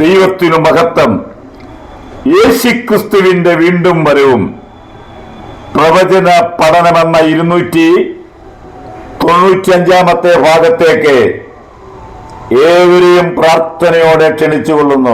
ദൈവത്തിനു മഹത്വം. യേശുക്രിസ്തുവിന്റെ വീണ്ടും വരവും പ്രവചന പഠനമെന്ന 295 ഭാഗത്തേക്ക് ഏവരെയും പ്രാർത്ഥനയോടെ ക്ഷണിച്ചുകൊള്ളുന്നു.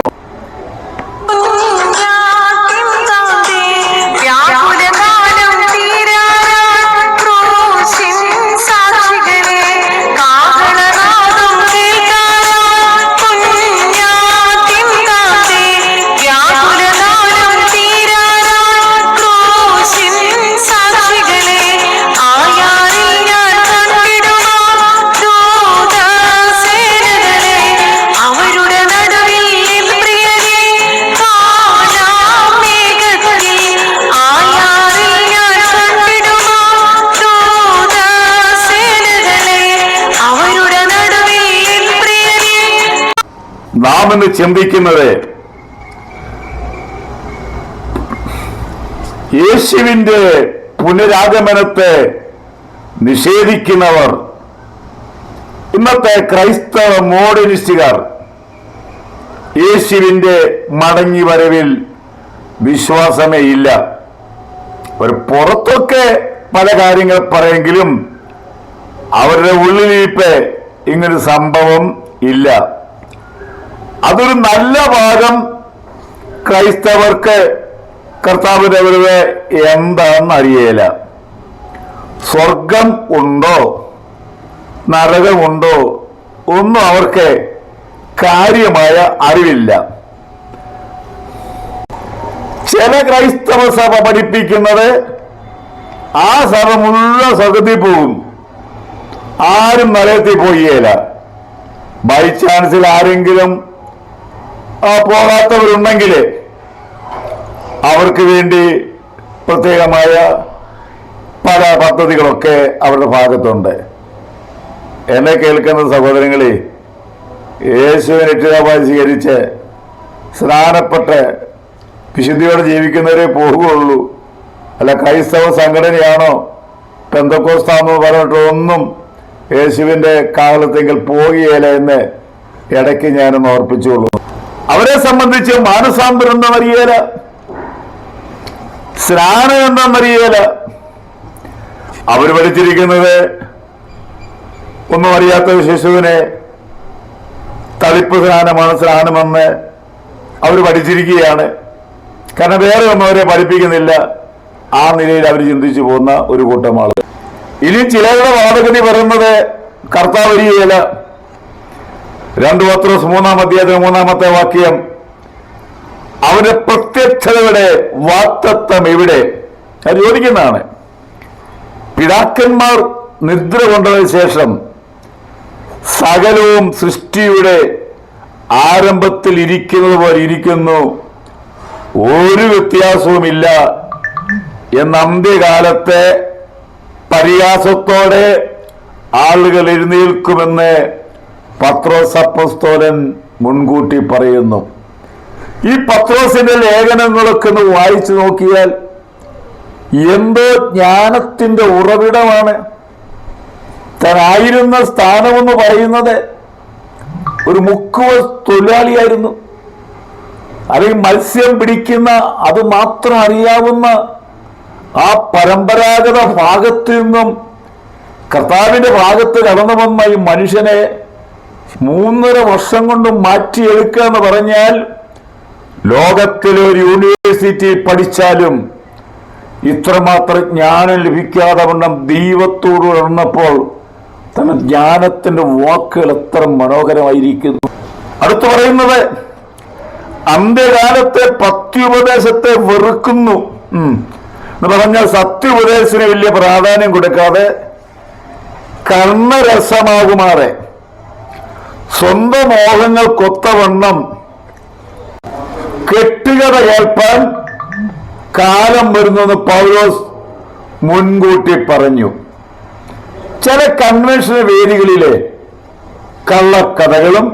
നാം ഇന്ന് ചിന്തിക്കുന്നത് യേശുവിന്റെ പുനരാഗമനത്തെ നിഷേധിക്കുന്നവർ, ഇന്നത്തെ ക്രൈസ്തവ മോഡേണിസ്റ്റുകാർ യേശുവിന്റെ മടങ്ങി വരവിൽ വിശ്വാസമേ ഇല്ല. ഒരു പുറത്തൊക്കെ പല കാര്യങ്ങൾ പറയെങ്കിലും അവരുടെ ഉള്ളിലിരിപ്പ് ഇങ്ങനൊരു സംഭവം ഇല്ല. അതൊരു നല്ല ഭാഗം ക്രൈസ്തവർക്ക് കർത്താവിന്റെ വരവ് എന്താണെന്ന് അറിയേല. സ്വർഗം ഉണ്ടോ നരകമുണ്ടോ ഒന്നും അവർക്ക് കാര്യമായ അറിവില്ല. ചില ക്രൈസ്തവ സഭ പഠിപ്പിക്കുന്നത് ആ സഭ മുഴുവൻ സ്വർഗത്തിൽ പോകും, ആരും നരകത്തിൽ പോയില്ല. ബൈ ചാൻസിൽ ആരെങ്കിലും പോകാത്തവരുണ്ടെങ്കിൽ അവർക്ക് വേണ്ടി പ്രത്യേകമായ പല പദ്ധതികളൊക്കെ അവരുടെ ഭാഗത്തുണ്ട്. എന്നെ കേൾക്കുന്ന സഹോദരങ്ങളെ, യേശുവിനെ രക്ഷിതാവായി സ്വീകരിച്ച് സ്നാനപ്പെട്ട് വിശുദ്ധിയോടെ ജീവിക്കുന്നവരെ പോകുകയുള്ളൂ. അല്ല ക്രൈസ്തവ സംഘടനയാണോ പെന്തക്കോസ്താന്നോ പറഞ്ഞിട്ടൊന്നും യേശുവിൻ്റെ കാലത്തെങ്കിൽ പോകുകയില്ല എന്ന് ഇടയ്ക്ക് ഞാനൊന്ന് ഓർപ്പിച്ചുകൊള്ളൂ. അവരെ സംബന്ധിച്ച് മാനസാന്തരം എന്താണെന്നറിയേല, സ്നാനം എന്താണെന്നറിയേല. അവർ പഠിച്ചിരിക്കുന്നത് ഒന്നും അറിയാത്ത ശിശുവിനെ തളിപ്പ് സ്നാനമാണ് സ്നാനമെന്ന് അവർ പഠിച്ചിരിക്കുകയാണ്. കാരണം വേറെ ഒന്നും അവരെ പഠിപ്പിക്കുന്നില്ല. ആ നിലയിൽ അവർ ചിന്തിച്ചു പോകുന്ന ഒരു കൂട്ടം ആളുകൾ. ഇനി ചിലരുടെ വാദഗതി പറയുന്നത് കർത്താവ് വരികയില്ല. 2 പത്രോസ് 3-ാം അധ്യായത്തിന് 3-ാമത്തെ വാക്യം, അവന്റെ പ്രത്യക്ഷതയുടെ വാഗ്ദത്തം എവിടെ? അത് ചോദിക്കുന്നതാണ്. പിതാക്കന്മാർ നിദ്ര കൊണ്ടതിന് ശേഷം സകലവും സൃഷ്ടിയുടെ ആരംഭത്തിൽ ഇരിക്കുന്നത് പോലെ ഇരിക്കുന്നു, ഒരു വ്യത്യാസവുമില്ല എന്ന അന്ത്യകാലത്തെ പരിഹാസത്തോടെ ആളുകൾ എഴുന്നേൽക്കുമെന്ന് പത്രോസ് അപ്പോസ്തലൻ മുൻകൂട്ടി പറയുന്നു. ഈ പത്രോസിന്റെ ലേഖനങ്ങളൊക്കെ ഒന്ന് വായിച്ചു നോക്കിയാൽ എന്തോ ജ്ഞാനത്തിന്റെ ഉറവിടമാണ്. താനായിരുന്ന സ്ഥാനമെന്ന് പറയുന്നത് ഒരു മുക്കുവ തൊഴിലാളിയായിരുന്നു, അല്ലെങ്കിൽ മത്സ്യം പിടിക്കുന്ന അത് മാത്രം അറിയാവുന്ന ആ പരമ്പരാഗത ഭാഗത്തു നിന്നും കർത്താവിന്റെ ഭാഗത്ത് കടന്നു വന്ന ഈ മനുഷ്യനെ 3.5 വർഷം കൊണ്ട് മാറ്റിയെടുക്കുക എന്ന് പറഞ്ഞാൽ ലോകത്തിലെ ഒരു യൂണിവേഴ്സിറ്റി പഠിച്ചാലും ഇത്രമാത്രം ജ്ഞാനം ലഭിക്കാതെ വണ്ണം ദൈവത്തോട് ഉണർന്നപ്പോൾ തന്റെ ജ്ഞാനത്തിന്റെ വാക്കുകൾ എത്ര മനോഹരമായിരിക്കുന്നു. അടുത്ത് പറയുന്നത് അന്ത്യകാലത്തെ പത്യോപദേശത്തെ വെറുക്കുന്നു എന്ന് പറഞ്ഞാൽ സത്യോപദേശത്തിന് വലിയ പ്രാധാന്യം കൊടുക്കാതെ കർണരസമാകുമാറെ സ്വന്തം മോഹങ്ങൾക്കൊത്തവണ്ണം കെട്ടുകഥ കേൾപ്പാൻ കാലം വരുന്നെന്ന് പൗലോസ് മുൻകൂട്ടി പറഞ്ഞു. ചില കൺവെൻഷൻ വേദികളിലെ കള്ളക്കഥകളും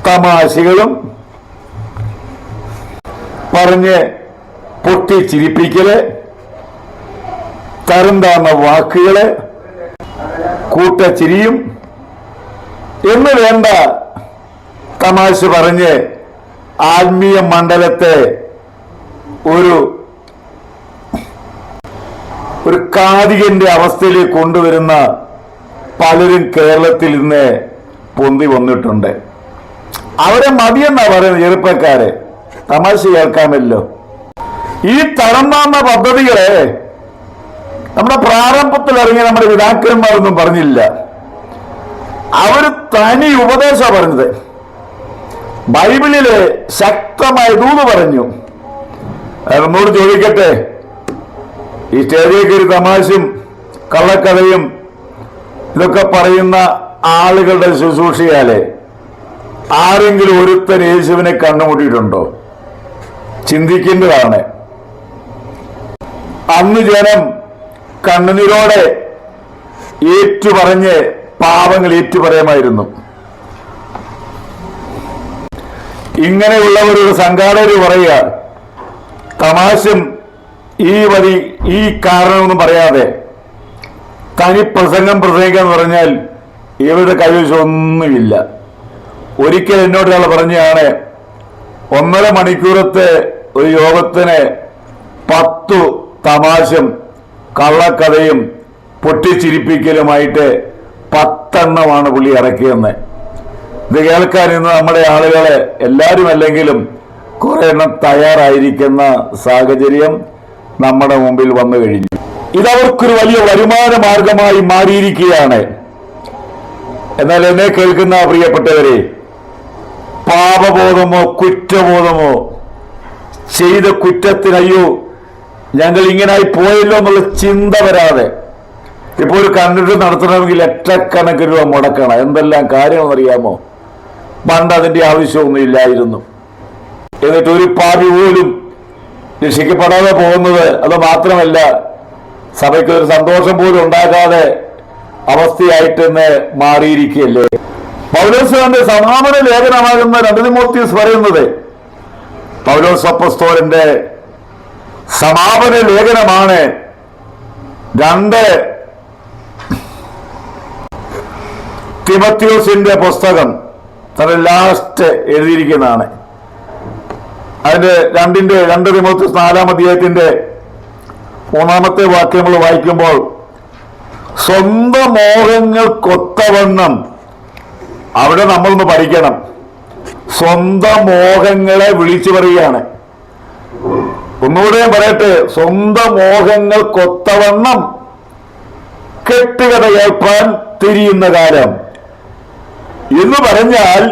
തമാശകളും പറഞ്ഞ് പൊട്ടിച്ചിരിപ്പിക്കല്, തരം താന്ന വാക്കുകള്, കൂട്ടച്ചിരിയും എന്ന് വേണ്ട തമാശ പറഞ്ഞ് ആത്മീയ മണ്ഡലത്തെ ഒരു കാതികന്റെ അവസ്ഥയിലേക്ക് കൊണ്ടുവരുന്ന പലരും കേരളത്തിൽ ഇന്ന് പൊന്തി വന്നിട്ടുണ്ട്. അവരെ മതിയെന്നാ പറയുന്നത് ചെറുപ്പക്കാരെ. തമാശ കേൾക്കാമല്ലോ. ഈ തളർന്ന പദ്ധതികളെ നമ്മുടെ പ്രാരംഭത്തിൽ ഇറങ്ങിയ നമ്മുടെ പിതാക്കന്മാരൊന്നും പറഞ്ഞില്ല. അവർ തനി ഉപദേശമാണ് പറഞ്ഞത്. ബൈബിളില് ശക്തമായ ദൂത് പറഞ്ഞു. എന്നോട് ചോദിക്കട്ടെ, ഈ സ്റ്റേജിലേക്ക് ഒരു തമാശയും കള്ളക്കഥയും ഇതൊക്കെ പറയുന്ന ആളുകളുടെ ശുശ്രൂഷയാലെ ആരെങ്കിലും ഒരുത്തൻ യേശുവിനെ കണ്ണുമുട്ടിയിട്ടുണ്ടോ? ചിന്തിക്കേണ്ടതാണ്. അന്ന് ജനം കണ്ണുനീരോടെ ഏറ്റുപറഞ്ഞ് പാവങ്ങൾ ഏറ്റുപറയുമായിരുന്നു. ഇങ്ങനെയുള്ളവരുടെ സംഘാടകർ പറയുക, തമാശം ഈ കാരണമൊന്നും പറയാതെ തനി പ്രസംഗിക്കാന്ന് പറഞ്ഞാൽ ഇവരുടെ കൈവശം ഒന്നുമില്ല. ഒരിക്കൽ എന്നോട് ഒരാൾ പറഞ്ഞാണ്, 1.5 മണിക്കൂറത്തെ ഒരു യോഗത്തിന് 10 തമാശം കള്ളക്കഥയും പൊട്ടിച്ചിരിപ്പിക്കലുമായിട്ട് 10 എണ്ണമാണ് പുള്ളി ഇറക്കിയെന്ന്. ഇത് കേൾക്കാൻ ഇന്ന് നമ്മുടെ ആളുകളെ എല്ലാവരും അല്ലെങ്കിലും കുറെ എണ്ണം തയ്യാറായിരിക്കുന്ന സാഹചര്യം നമ്മുടെ മുമ്പിൽ വന്നു കഴിഞ്ഞു. ഇതവർക്കൊരു വലിയ വരുമാന മാർഗമായി മാറിയിരിക്കുകയാണ്. എന്നാൽ എന്നെ കേൾക്കുന്ന പ്രിയപ്പെട്ടവരെ, പാപബോധമോ കുറ്റബോധമോ ചെയ്ത കുറ്റത്തിനയ്യോ ഞങ്ങൾ ഇങ്ങനായി പോയല്ലോ എന്നുള്ള ചിന്ത വരാതെ, ഇപ്പോൾ ഒരു കണ്ടിട്ട് നടത്തണമെങ്കിൽ ലക്ഷക്കണക്കിന് രൂപ മുടക്കണം. എന്തെല്ലാം കാര്യങ്ങളെന്നറിയാമോ? പണ്ട് അതിന്റെ ആവശ്യമൊന്നും ഇല്ലായിരുന്നു. എന്നിട്ട് ഒരു പാപി പോലും രക്ഷിക്കപ്പെടാതെ പോകുന്നത്, അത് മാത്രമല്ല സഭയ്ക്ക് ഒരു സന്തോഷം പോലും ഉണ്ടാകാതെ അവസ്ഥയായിട്ടെന്ന് മാറിയിരിക്കുകയല്ലേ. പൗലോസ് തന്റെ സമാപന ലേഖനമാകുന്ന 2 തിമോത്തിയോസ് പറയുന്നത്, പൗലോസ് അപ്പോസ്തലന്റെ സമാപന ലേഖനമാണ് 2 തിമോത്തിയോസിന്റെ പുസ്തകം. തന്റെ ലാസ്റ്റ് എഴുതിയിരിക്കുന്നതാണ്. അതിന്റെ 2 തിമോത്തിയോസ് 4-ാം അധ്യായത്തിന്റെ 3-ാമത്തെ വാക്യങ്ങൾ വായിക്കുമ്പോൾ, സ്വന്തം മോഹങ്ങൾക്കൊത്തവണ്ണം, അവിടെ നമ്മളൊന്ന് പഠിക്കണം. സ്വന്തം മോഹങ്ങളെ വിളിച്ചു പറയുകയാണ്. ഒന്നുകൂടെ പറയട്ടെ, സ്വന്തം മോഹങ്ങൾക്കൊത്തവണ്ണം കെട്ടുകഥ കേൾപ്പാൻ തിരിയുന്ന കാലം എന്ന് പറഞ്ഞാൽ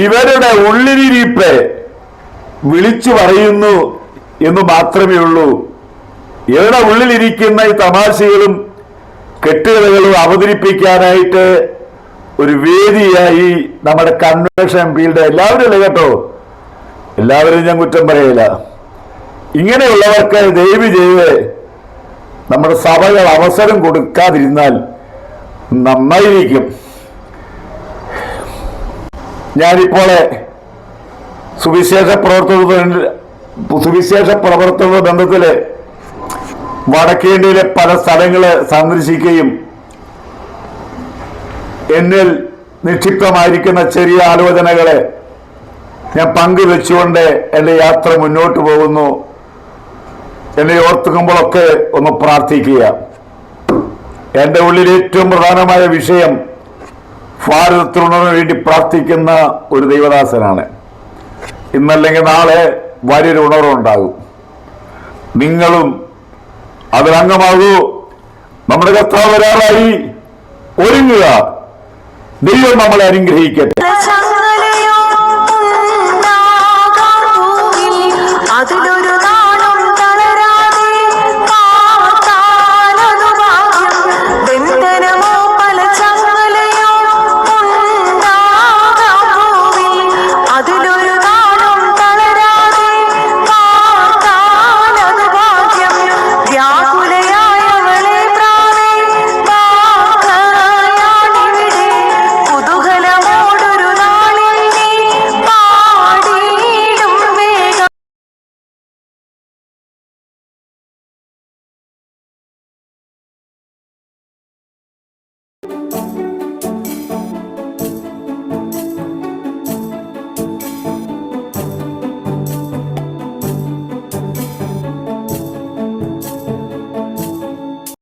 ഇവരുടെ ഉള്ളിലിരിപ്പ് വിളിച്ചു പറയുന്നു എന്ന് മാത്രമേ ഉള്ളൂ. ഇവരുടെ ഉള്ളിലിരിക്കുന്ന ഈ തമാശകളും കെട്ടുകഥകളും അവതരിപ്പിക്കാനായിട്ട് ഒരു വേദിയായി നമ്മുടെ കൺവെൻഷൻ ഫീൽഡ് എല്ലാവരും അല്ലേ കേട്ടോ, എല്ലാവരും ഞാൻ കുറ്റം പറയില്ല. ഇങ്ങനെയുള്ളവർക്ക് ദയവ് ചെയ്ത് നമ്മുടെ സഭകൾ അവസരം കൊടുക്കാതിരുന്നാൽ നന്നായിരിക്കും. ഞാനിപ്പോൾ സുവിശേഷ പ്രവർത്തന ബന്ധത്തില് വടക്കേന്ത്യയിലെ പല സ്ഥലങ്ങളെ സന്ദർശിക്കുകയും എന്നിൽ നിക്ഷിപ്തമായിരിക്കുന്ന ചെറിയ ആലോചനകളെ ഞാൻ പങ്കുവെച്ചുകൊണ്ട് എൻ്റെ യാത്ര മുന്നോട്ട് പോകുന്നു. എന്നെ ഓർത്തുക്കുമ്പോഴൊക്കെ ഒന്ന് പ്രാർത്ഥിക്കുക. എൻ്റെ ഉള്ളിൽ ഏറ്റവും പ്രധാനമായ വിഷയം ഭാരതത്തിനുണർന്നു വേണ്ടി പ്രാർത്ഥിക്കുന്ന ഒരു ദൈവദാസനാണ്. ഇന്നല്ലെങ്കിൽ നാളെ വലിയൊരു ഉണർവുണ്ടാകും. നിങ്ങളും അതിലംഗമാകൂ. നമ്മുടെ കർത്താവ് വരാറായി. ഒരുങ്ങുക. ദൈവം നമ്മളെ അനുഗ്രഹിക്കട്ടെ.